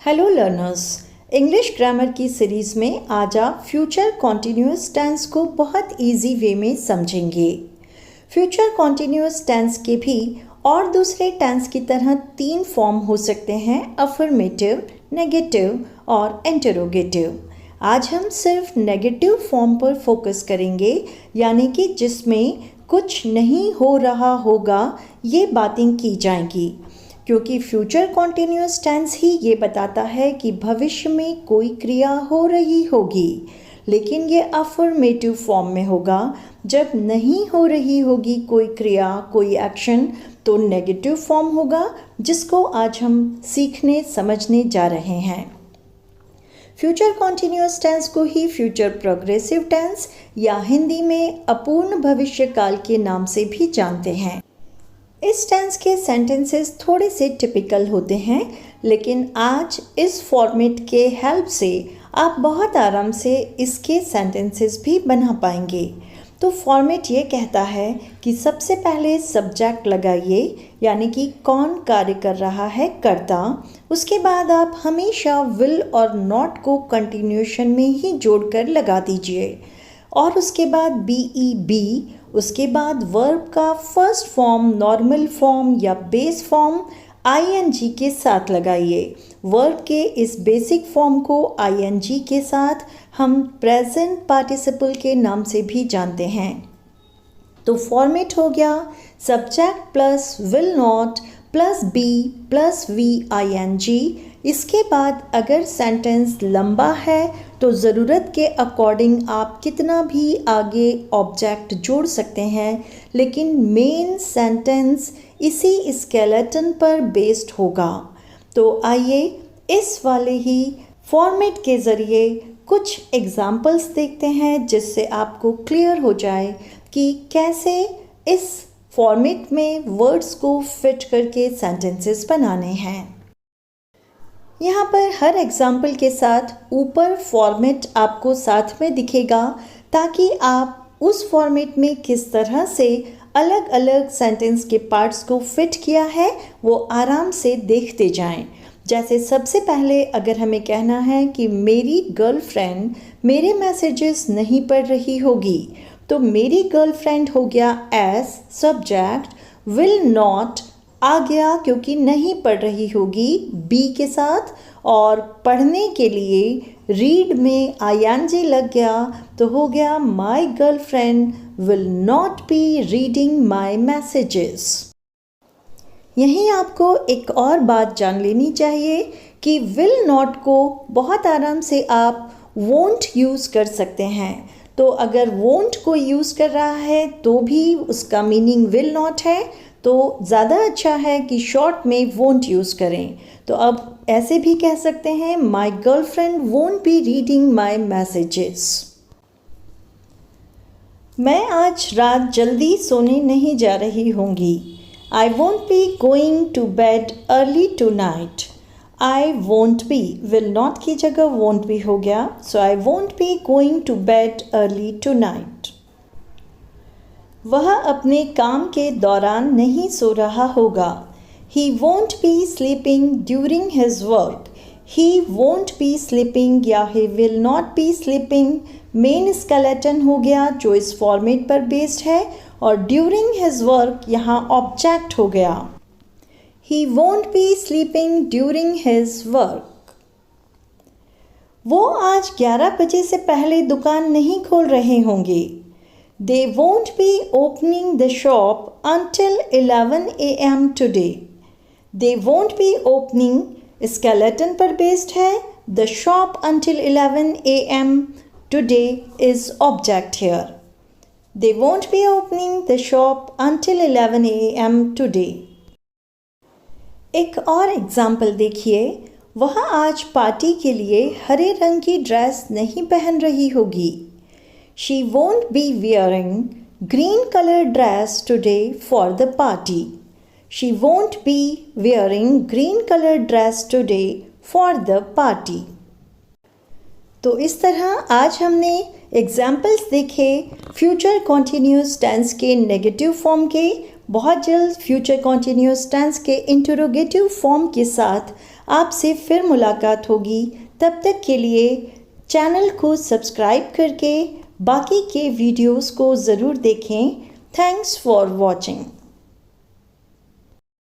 Hello learners, English grammar की series में आज आप फ्यूचर कॉन्टिन्यूअस टेंस को बहुत इजी वे में समझेंगे। फ्यूचर कॉन्टिन्यूअस टेंस के भी और दूसरे टेंस की तरह 3 फॉर्म हो सकते हैं, अफर्मेटिव, नेगेटिव और इंटरोगेटिव। आज हम सिर्फ नेगेटिव फॉर्म पर फोकस करेंगे, यानी कि जिसमें कुछ नहीं हो रहा होगा ये बातें की जाएंगी, क्योंकि फ्यूचर कॉन्टिन्यूअस टेंस ही ये बताता है कि भविष्य में कोई क्रिया हो रही होगी, लेकिन ये अफर्मेटिव फॉर्म में होगा। जब नहीं हो रही होगी कोई क्रिया, कोई एक्शन, तो नेगेटिव फॉर्म होगा, जिसको आज हम सीखने समझने जा रहे हैं। फ्यूचर कॉन्टिन्यूअस टेंस को ही फ्यूचर प्रोग्रेसिव टेंस या हिंदी में अपूर्ण भविष्य काल के नाम से भी जानते हैं। इस टेंस के सेंटेंसेस थोड़े से टिपिकल होते हैं, लेकिन आज इस फॉर्मेट के हेल्प से आप बहुत आराम से इसके सेंटेंसेस भी बना पाएंगे। तो फॉर्मेट ये कहता है कि सबसे पहले सब्जेक्ट लगाइए, यानी कि कौन कार्य कर रहा है, कर्ता। उसके बाद आप हमेशा विल और नॉट को कंटिन्यूएशन में ही जोड़कर लगा दीजिए, और उसके बाद बी, उसके बाद वर्ब का फर्स्ट फॉर्म, नॉर्मल फॉर्म या बेस फॉर्म आईएनजी के साथ लगाइए। वर्ब के इस बेसिक फॉर्म को आईएनजी के साथ हम प्रेजेंट पार्टिसिपल के नाम से भी जानते हैं। तो फॉर्मेट हो गया subject plus will not plus be plus V I N G. इसके बाद अगर सेंटेंस लंबा है तो ज़रूरत के अकॉर्डिंग आप कितना भी आगे ऑब्जेक्ट जोड़ सकते हैं, लेकिन मेन सेंटेंस इसी स्केलेटन पर बेस्ड होगा। तो आइए इस वाले ही फॉर्मेट के ज़रिए कुछ एग्जाम्पल्स देखते हैं, जिससे आपको क्लियर हो जाए कि कैसे इस फॉर्मेट में वर्ड्स को फिट करके सेंटेंसेस बनाने हैं। यहाँ पर हर एग्जाम्पल के साथ ऊपर फॉर्मेट आपको साथ में दिखेगा, ताकि आप उस फॉर्मेट में किस तरह से अलग अलग सेंटेंस के पार्ट्स को फिट किया है वो आराम से देखते जाएं। जैसे सबसे पहले अगर हमें कहना है कि मेरी गर्लफ्रेंड मेरे मैसेजेस नहीं पढ़ रही होगी, तो मेरी गर्लफ्रेंड हो गया एज सब्जेक्ट, विल नॉट आ गया क्योंकि नहीं पढ़ रही होगी बी के साथ, और पढ़ने के लिए रीड में आईएनजी लग गया तो हो गया my girlfriend will not be reading my messages. यहीं आपको एक और बात जान लेनी चाहिए कि विल नॉट को बहुत आराम से आप वोंट यूज़ कर सकते हैं। तो अगर वोंट को यूज़ कर रहा है तो भी उसका मीनिंग विल नॉट है, तो ज़्यादा अच्छा है कि शॉर्ट में वोंट यूज़ करें। तो अब ऐसे भी कह सकते हैं my girlfriend won't be reading my messages. मैं आज रात जल्दी सोने नहीं जा रही होंगी। I won't be going to bed early tonight. I won't be, will not की जगह वोंट बी हो गया, so I won't be going to bed early tonight. वह अपने काम के दौरान नहीं सो रहा होगा। He won't be sleeping during his work. He won't be sleeping या he will not be sleeping main skeleton हो गया जो इस फॉर्मेट पर बेस्ड है, और during his work यहाँ ऑब्जेक्ट हो गया। He won't be sleeping during his work. वो आज 11 बजे से पहले दुकान नहीं खोल रहे होंगे। They won't be opening the shop until 11 a.m. today. They won't be opening skeleton पर based है, the shop until 11 a.m. today is object here. They won't be opening the shop until 11 a.m. today. एक और example देखिए, वह आज party के लिए हरे रंग की ड्रेस नहीं पहन रही होगी। She won't be wearing green colored dress today for the party. She won't be wearing green colored dress today for the party. तो इस तरह आज हमने एग्जाम्पल्स देखे फ्यूचर कॉन्टिन्यूअस टेंस के नेगेटिव फॉर्म के। बहुत जल्द फ्यूचर कॉन्टिन्यूअस टेंस के इंटरोगेटिव फॉर्म के साथ आपसे फिर मुलाकात होगी। तब तक के लिए चैनल को सब्सक्राइब करके बाकी के वीडियोस को ज़रूर देखें। Thanks for watching.